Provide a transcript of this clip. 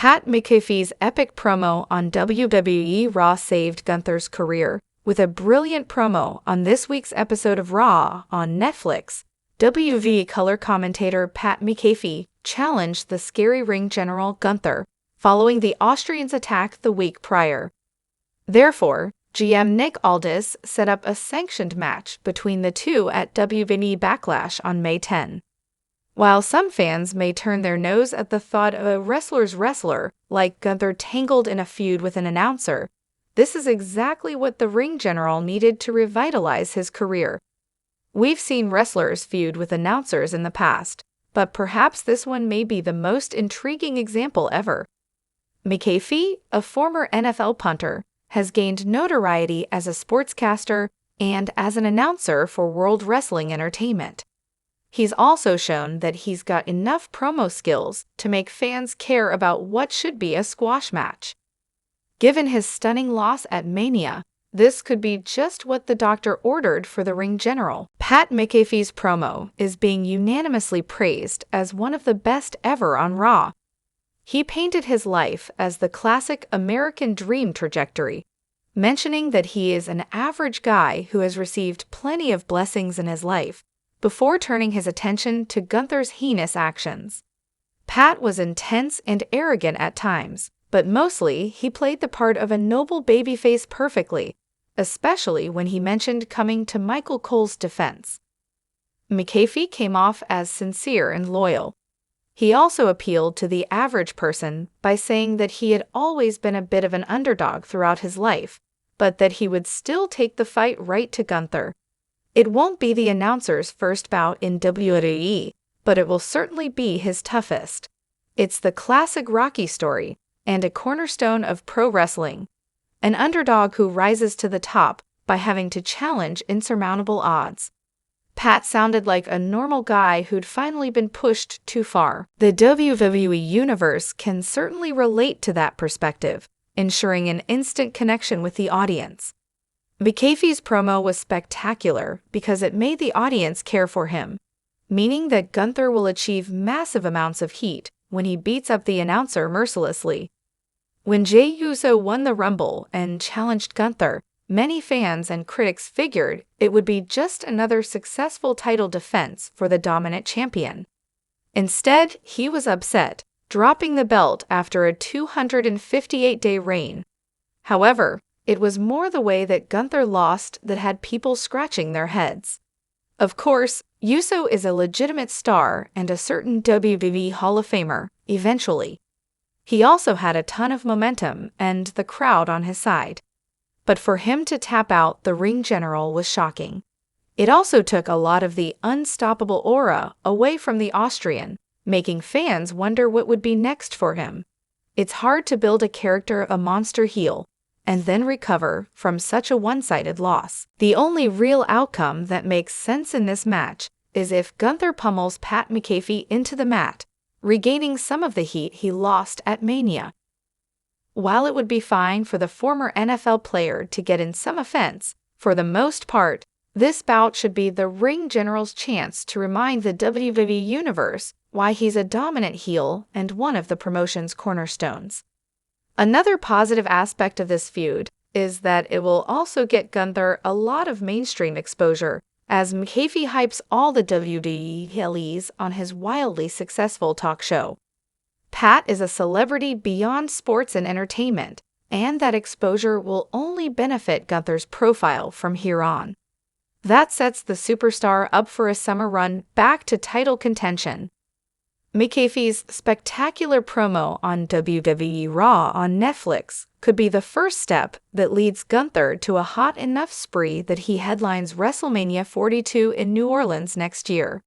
Pat McAfee's epic promo on WWE Raw saved Gunther's career. With a brilliant promo on this week's episode of Raw on Netflix, WWE color commentator Pat McAfee challenged the scary ring general Gunther following the Austrian's attack the week prior. Therefore, GM Nick Aldis set up a sanctioned match between the two at WWE Backlash on May 10. While some fans may turn their nose at the thought of a wrestler's wrestler like Gunther tangled in a feud with an announcer, this is exactly what the ring general needed to revitalize his career. We've seen wrestlers feud with announcers in the past, but perhaps this one may be the most intriguing example ever. McAfee, a former NFL punter, has gained notoriety as a sportscaster and as an announcer for World Wrestling Entertainment. He's also shown that he's got enough promo skills to make fans care about what should be a squash match. Given his stunning loss at Mania, this could be just what the doctor ordered for the ring general. Pat McAfee's promo is being unanimously praised as one of the best ever on Raw. He painted his life as the classic American dream trajectory, mentioning that he is an average guy who has received plenty of blessings in his life, before turning his attention to Gunther's heinous actions. Pat was intense and arrogant at times, but mostly he played the part of a noble babyface perfectly, especially when he mentioned coming to Michael Cole's defense. McAfee came off as sincere and loyal. He also appealed to the average person by saying that he had always been a bit of an underdog throughout his life, but that he would still take the fight right to Gunther. It won't be the announcer's first bout in WWE, but it will certainly be his toughest. It's the classic Rocky story, and a cornerstone of pro wrestling. An underdog who rises to the top by having to challenge insurmountable odds. Pat sounded like a normal guy who'd finally been pushed too far. The WWE Universe can certainly relate to that perspective, ensuring an instant connection with the audience. McAfee's promo was spectacular because it made the audience care for him, meaning that Gunther will achieve massive amounts of heat when he beats up the announcer mercilessly. When Jey Uso won the Rumble and challenged Gunther, many fans and critics figured it would be just another successful title defense for the dominant champion. Instead, he was upset, dropping the belt after a 258-day reign. However, it was more the way that Gunther lost that had people scratching their heads. Of course, Uso is a legitimate star and a certain WWE Hall of Famer, eventually. He also had a ton of momentum and the crowd on his side. But for him to tap out the ring general was shocking. It also took a lot of the unstoppable aura away from the Austrian, making fans wonder what would be next for him. It's hard to build a character of a monster heel and then recover from such a one-sided loss. The only real outcome that makes sense in this match is if Gunther pummels Pat McAfee into the mat, regaining some of the heat he lost at Mania. While it would be fine for the former NFL player to get in some offense, for the most part, this bout should be the ring general's chance to remind the WWE Universe why he's a dominant heel and one of the promotion's cornerstones. Another positive aspect of this feud is that it will also get Gunther a lot of mainstream exposure, as McAfee hypes all the WWE heelies on his wildly successful talk show. Pat is a celebrity beyond sports and entertainment, and that exposure will only benefit Gunther's profile from here on. That sets the superstar up for a summer run back to title contention. McAfee's spectacular promo on WWE Raw on Netflix could be the first step that leads Gunther to a hot enough spree that he headlines WrestleMania 42 in New Orleans next year.